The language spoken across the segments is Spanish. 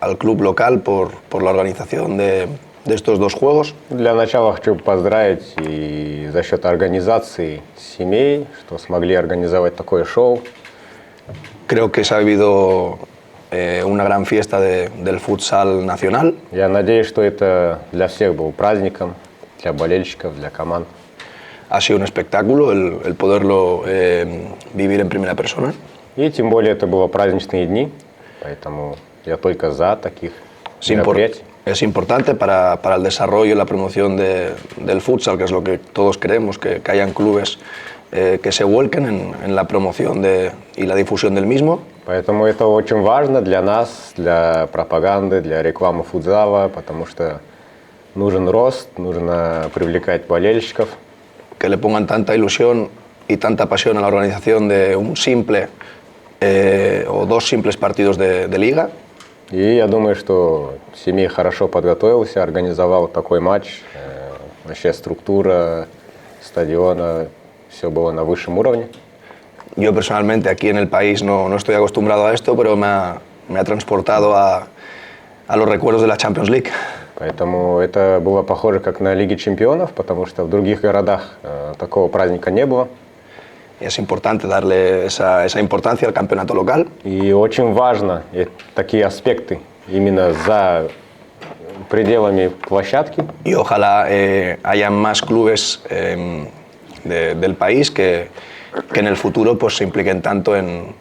al club local por la organización de estos dos juegos. Для начала хочу поздравить и за счет организации семей, что смогли организовать такое шоу. Creo que se ha vivido una gran fiesta del futsal nacional. Я надеюсь, что это для всех был праздником, для болельщиков, для команд. Ha sido un espectáculo el poderlo vivir en primera persona. И тем более это было праздничные дни, поэтому я только за таких мероприятий. Es importante para el desarrollo y la promoción del futsal, que es lo que todos queremos, que hayan clubes que se vuelquen en la promoción y la difusión del mismo. Поэтому это очень важно для нас, для пропаганды, для рекламы футзала, потому что нужен рост, нужно привлекать болельщиков. Que le pongan tanta ilusión y tanta pasión a la organización de un simple o dos simples partidos de liga. И я думаю, что Семей хорошо подготовился, организовал такой матч. Вообще структура стадиона, все было на высшем уровне. Yo personalmente aquí en el país no estoy acostumbrado a esto, pero me ha transportado a los recuerdos de la Champions League. Поэтому это было похоже как на Лиге чемпионов, потому что в других городах такого праздника не было. Es importante darle esa importancia al campeonato local. И очень важно такие аспекты именно за пределами площадки. Y ojalá haya más clubes del país que en el futuro pues, se impliquen tanto en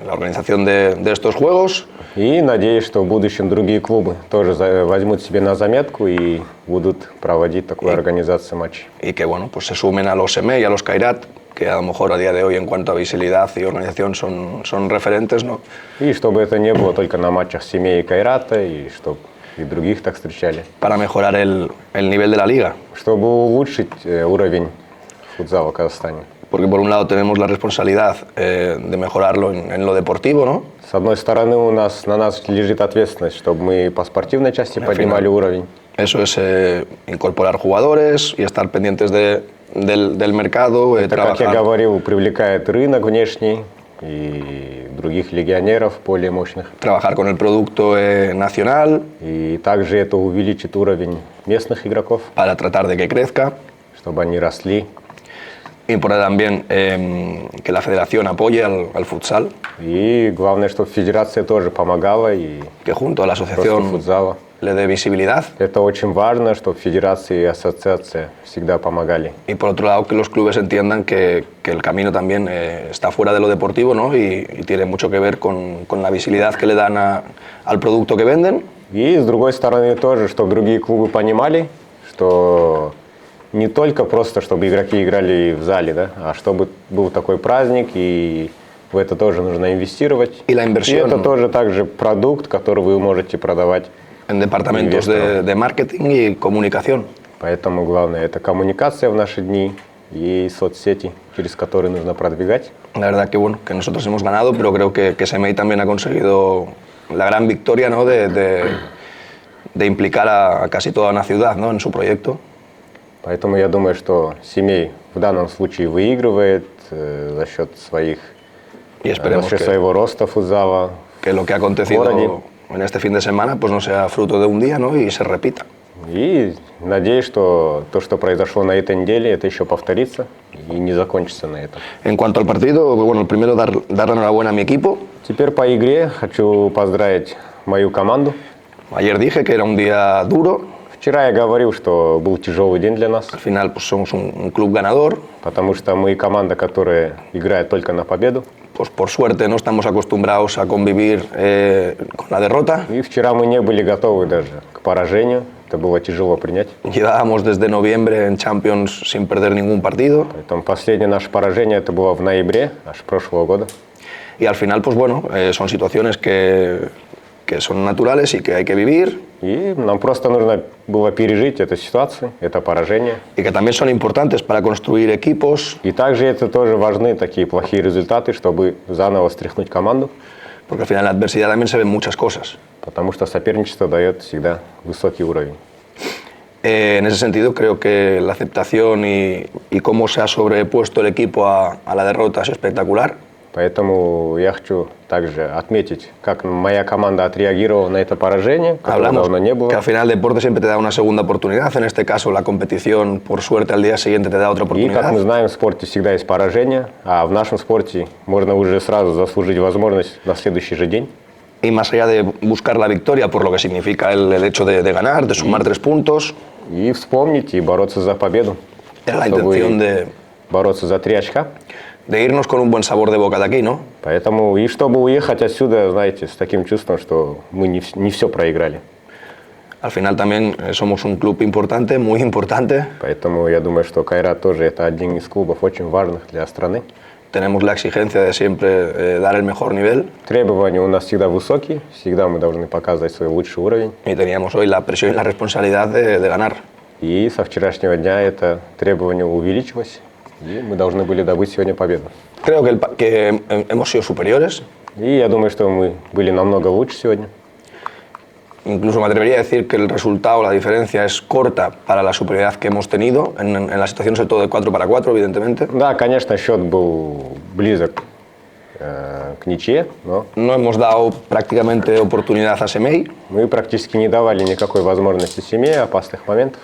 la organización de estos juegos. И надеюсь, что в будущем другие клубы тоже возьмут себе на заметку и будут проводить такую организацию матчей. Y que bueno, pues se sumen a los SEME y a los Kairat, que a lo mejor a día de hoy en cuanto a visibilidad y organización son referentes, ¿no? И чтобы это не было только на матчах Семей и Кайрата, и чтобы и других так встречали. Para mejorar el nivel de la liga. Чтобы улучшить уровень футзала в Казахстане. Porque por un lado tenemos la responsabilidad de mejorarlo en lo deportivo, ¿no? С одной стороны, на нас лежит ответственность, чтобы мы по спортивной части поднимали уровень. Eso es incorporar jugadores y estar pendientes del mercado. Это, как я говорил, привлекает рынок внешний и других легионеров более мощных. Trabajar con el producto nacional. И также это увеличит уровень местных игроков. Para tratar de que crezca. Чтобы они росли. Importante también que la federación apoye al futsal. И главное, чтобы федерация тоже помогала и que junto a la asociación футзала le dé visibilidad. Это очень важно, чтобы федерация и ассоциация всегда помогали. Y por otro lado, que los clubes entiendan que el camino también está fuera de lo deportivo, ¿no? y tiene mucho que ver con la visibilidad que le dan al producto que venden. И с другой стороны тоже, чтобы другие клубы понимали, что не только просто, чтобы игроки играли в зале, да, а чтобы был такой праздник, и в это тоже нужно инвестировать. И это тоже также продукт, который вы можете продавать en departamentos de marketing y comunicación. Поэтому главное это коммуникация в наши дни и соцсети, через которые нужно продвигать. La verdad que bueno, que nosotros hemos ganado, pero creo que SEMEI también ha conseguido la gran victoria, ¿no? de implicar a casi toda una ciudad, ¿no? en su proyecto. Поэтому я думаю, что Семей в данном случае выигрывает за счет своего роста футзала. Que lo que ha acontecido en este fin de semana pues no sea fruto de un día, ¿no? y se repita. И надеюсь, что то, что произошло на этой неделе, это еще повторится и не закончится на этом. En cuanto al partido, bueno, primero dar la enhorabuena a mi equipo. Теперь по игре хочу поздравить мою команду. Ayer dije que era un día duro. Вчера я говорил, что был тяжелый день для нас. Al final, pues somos un club ganador. Потому что мы команда, которая играет только на победу. Pues por suerte no estamos acostumbrados a convivir con la derrota. И вчера мы не были готовы даже к поражению. Это было тяжело принять. Llevábamos desde noviembre en Champions sin perder ningún partido. Поэтому последнее наше поражение это было в ноябре аж прошлого года. Y al final, pues bueno, son situaciones que son naturales y que hay que vivir. И нам просто нужно было пережить эту ситуацию, это поражение. Y que también son importantes para construir equipos. И также это тоже важны такие плохие результаты, чтобы заново встряхнуть команду. Porque al final en la adversidad también se ven muchas cosas. Потому что соперничество дает всегда высокий уровень. En ese sentido, creo que la aceptación y cómo se ha sobrepuesto el equipo a la derrota es espectacular. Поэтому я хочу также отметить, как моя команда отреагировала на это поражение, которого Hablamos давно не было. que al final el deporte siempre te da una segunda oportunidad, en este caso la competición, por suerte, al día siguiente te da otra И, как мы oportunidad. знаем, в спорте всегда есть поражение, а в нашем спорте можно уже сразу заслужить возможность на следующий же день. Y más allá de buscar la victoria por lo que significa el hecho de ganar, de sumar 3 puntos, И вспомнить и бороться за победу. era la Чтобы intención de бороться за 3 очка. irnos con un buen sabor de boca de aquí, ¿no? Поэтому и чтобы уехать отсюда, знаете, с таким чувством, что мы не все проиграли. Al final también somos un club importante, muy importante. Поэтому я думаю, что Кайрат тоже это один из клубов очень важных для страны. Tenemos la exigencia de siempre dar el mejor nivel Требования у нас всегда высокие, всегда мы должны показывать свой лучший уровень. y teníamos hoy la presión y la responsabilidad de ganar. И со вчерашнего дня это требование увеличилось, и мы должны были добыть сегодня победу. Creo que hemos sido superiores, И я думаю, что мы были намного лучше сегодня. incluso me atrevería a decir que el resultado, la diferencia es corta para la superioridad que hemos tenido en la situación sobre todo de 4-4, evidentemente. Да, конечно, счет был близок к ничье, но No hemos dado prácticamente oportunidad a Semei мы практически не давали никакой возможности семье, опасных моментов.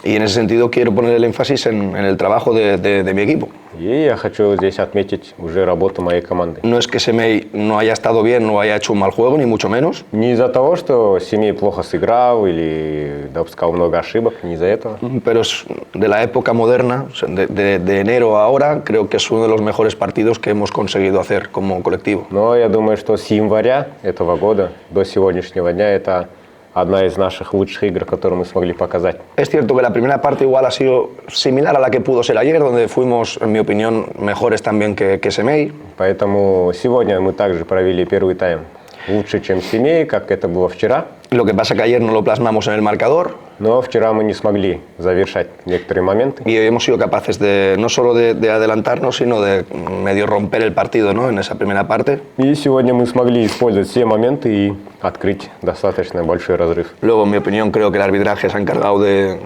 y en ese sentido quiero poner el énfasis en el trabajo de mi equipo. И я хочу здесь отметить уже работу моей команды. No es que Semei no haya estado bien, no haya hecho un mal juego, ni mucho menos, Не из-за того, что Семей плохо сыграл или допускал много ошибок, не из-за этого. pero es de la época moderna, o sea, de enero a ahora, creo que es uno de los mejores partidos que hemos conseguido hacer como colectivo. Но я думаю, что с января этого года до сегодняшнего дня это одна из наших лучших игр, которую мы смогли показать. Es cierto que la primera parte igual ha sido similar a la que pudo ser ayer, donde fuimos, en mi opinión, mejores también que Semei. Поэтому сегодня мы также провели первый тайм лучше, чем Семей, как это было вчера. Lo que pasa que ayer no lo plasmamos en el marcador Но вчера мы не смогли завершать некоторые моменты. y hemos sido capaces de no solo de adelantarnos, sino de medio romper el partido, ¿no? En esa primera parte. И сегодня мы смогли использовать все моменты и открыть достаточно большой разрыв. Luego, en mi opinión, creo que el arbitraje se ha encargado de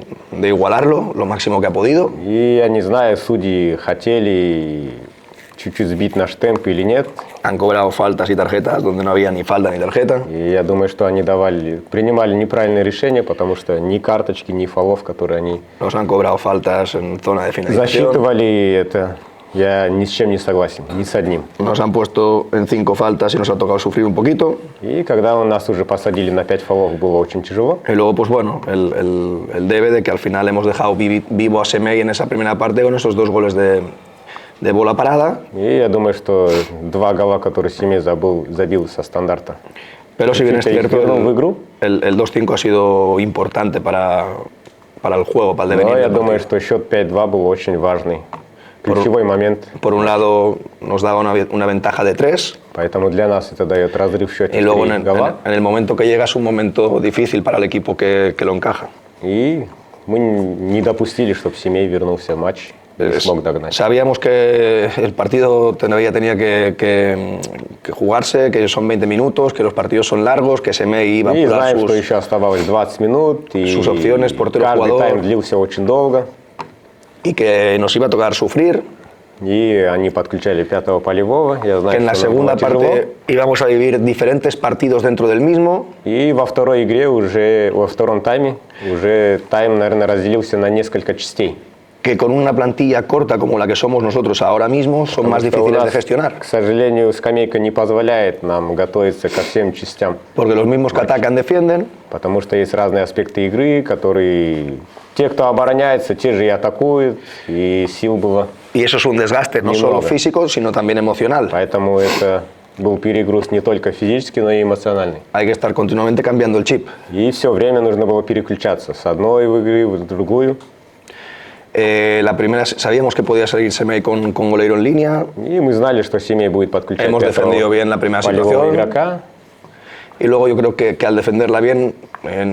igualarlo lo máximo que ha podido. И я не знаю, судьи хотели чуть-чуть сбить наш темп или нет. Han cobrado faltas y tarjetas donde no había ni falta ni tarjeta. И я думаю, что они принимали неправильное решение, потому что ни карточки, ни фолов, которые они Nos han cobrado faltas en zona de finalización. засчитывали, это я ни с чем не согласен, ни с одним. Nos han puesto en 5 faltas y nos ha tocado sufrir un poquito. И когда нас уже посадили на 5 фолов, было очень тяжело. Y luego, pues bueno, el debe de que al final hemos dejado vivo a Semei en esa primera parte con esos 2 goles de bola parada. И я думаю, что 2 гола, которые Семей забил со стандарта. Pero si bien es cierto, в игру. el 2-5 ha sido importante para el juego, para el Но devenir я del думаю, partido. что счет 5-2 был очень важный, ключевой момент. Por un lado, nos daba una ventaja de 3. Поэтому для нас это дает разрыв в счете Y luego 3 гола. en el momento que llega es un momento difícil para el equipo que lo encaja. И мы не допустили, чтобы Семей вернулся в матч и смог догнать. Sabíamos que el partido tenía que jugarse, que son 20 minutos, que los partidos son largos, que Semei iba a И apurar знаем, что sus, еще оставалось 20 минут, и sus opciones, portero, каждый jugador. тайм длился очень долго. y que nos iba a tocar sufrir, И они подключали 5-го полевого. Я que знаю, en la что нам было segunda тяжело. parte íbamos a vivir diferentes partidos dentro del mismo. И во второй игре во втором тайме, тайм, наверное, разделился на несколько частей. Que con una plantilla corta como la que somos nosotros ahora mismo son más Потому что у difíciles de нас, gestionar. к сожалению, скамейка не позволяет нам готовиться ко всем частям, Porque los mismos que atacan defienden, потому что есть разные аспекты игры, которые те, кто обороняется, те же и атакуют, и сил было. y eso es un desgaste no Немного. solo físico, sino también emocional. Поэтому это был перегруз не только физический, но и эмоциональный. Hay que estar continuamente cambiando el chip. И все время нужно было переключаться с одной игры в другую. La primera, sabíamos que podía salir Semei con goleiro en línea. И мы знали, что Семей будет подключать Hemos defendido bien la primera полевого situación. игрока. Y luego yo creo que al defenderla bien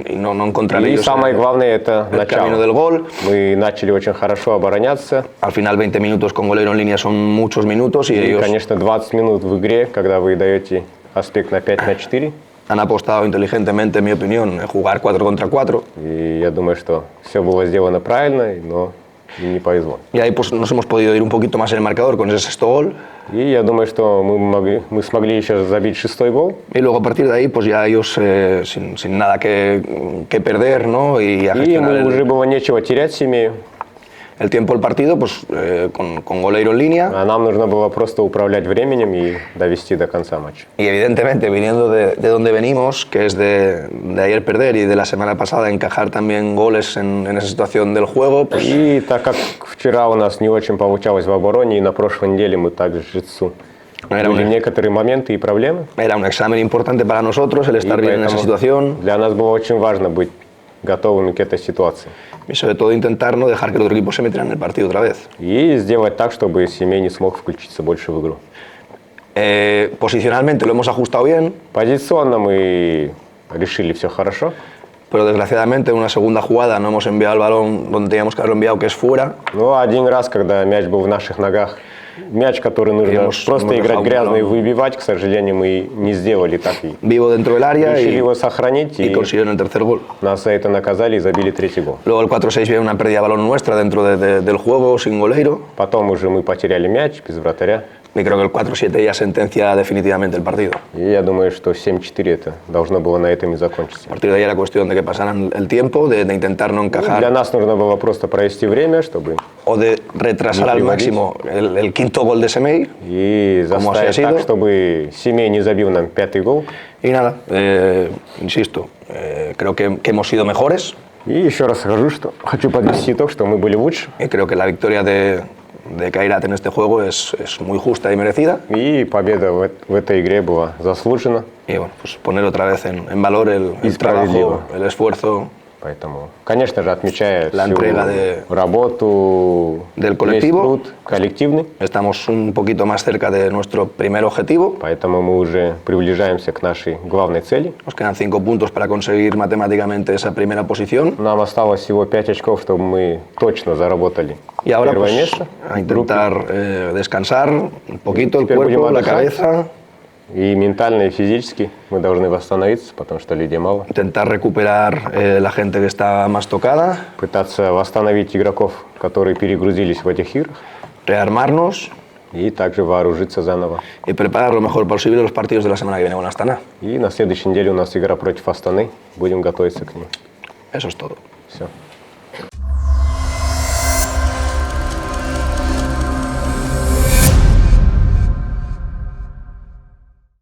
y no encontrar И ellos самое главное это el camino del начало. gol. Мы начали очень хорошо обороняться. Al final 20 minutos con goleiro en línea son muchos minutos y И, ellos конечно, 20 минут в игре, когда вы даете аспект на 5-4. han apostado inteligentemente, en mi opinión, en jugar 4 contra 4. И я думаю, что все было сделано правильно, но и не повезло. Y ahí pues nos hemos podido ir un poquito más en el marcador con ese sexto gol. И я думаю, что мы смогли еще забить 6-й гол. Y luego a partir de ahí pues ya ellos sin nada que perder, ¿no? Y a И gestionar уже было нечего терять семье. el tiempo del partido pues con goleiro en línea. А нам нужно было просто управлять временем и довести до конца матча. Y evidentemente, viniendo de donde venimos, que es de ayer perder y de la semana pasada encajar también goles en esa situación del juego, pues И так как вчера у нас не очень получалось в обороне, и на прошлой неделе мы также жрецу были некоторые моменты и проблемы. era un examen importante para nosotros el И estar bien en esa поэтому situación для нас было очень важно быть готовыми к этой ситуации. y sobre todo intentar no dejar que el otro equipo se metiera en el partido otra vez. И сделать так, чтобы Семей не смог включиться больше в игру. Posicionalmente lo hemos ajustado bien, Позиционно мы решили все хорошо. pero desgraciadamente en una segunda jugada no hemos enviado el balón donde teníamos que haberlo enviado, que es fuera. Но один раз, когда мяч был в наших ногах, мяч, который нужно просто играть грязно и выбивать, к сожалению, мы не сделали так. И Vivo dentro del área решили его сохранить, y и consiguieron el tercer gol. нас за это наказали и забили 3-й гол. Luego el 4-6 viene una pérdida de balón nuestra dentro del juego, sin goleiro. Потом уже мы потеряли мяч без вратаря. Y creo que el 4-7 ya sentencia definitivamente el partido. И я думаю, что 7-4 это должно было на этом и закончиться. A partir de ahí era cuestión de que pasaran el tiempo, de intentar no Для encajar нас нужно было просто провести время, чтобы o de retrasar al máximo el quinto gol de Semey. и Como así ha заставить sido. так, чтобы Семей не забил нам 5-й гол. Y nada, insisto, creo que hemos sido mejores И еще раз скажу, что хочу подвести итог, что мы были лучше. y creo que la victoria de Kairat en este juego es muy justa y merecida. И победа в этой игре была заслужена. Y bueno, pues poner otra vez en valor el trabajo, el esfuerzo Поэтому, конечно же, отмечая La всю entrega de- работу, del весь colectivo. труд коллективный. Estamos un poquito más cerca de nuestro primer objetivo. Поэтому мы уже приближаемся к нашей главной цели. Nos quedan 5 puntos para conseguir matemáticamente esa primera posición. Нам осталось всего 5 очков, чтобы мы точно заработали Y ahora первое pues, место. a intentar descansar un poquito el Теперь будем cuerpo, la отдыхать. cabeza, И ментально, и физически мы должны восстановиться, потому что людей мало. intentar recuperar la gente que está más tocada, Пытаться восстановить игроков, которые перегрузились в этих играх. rearmarnos И также вооружиться заново. y preparar lo mejor posible los partidos de la semana que viene con Astana. И на следующей неделе у нас игра против Астаны. Будем готовиться к ней. Eso es todo. Все.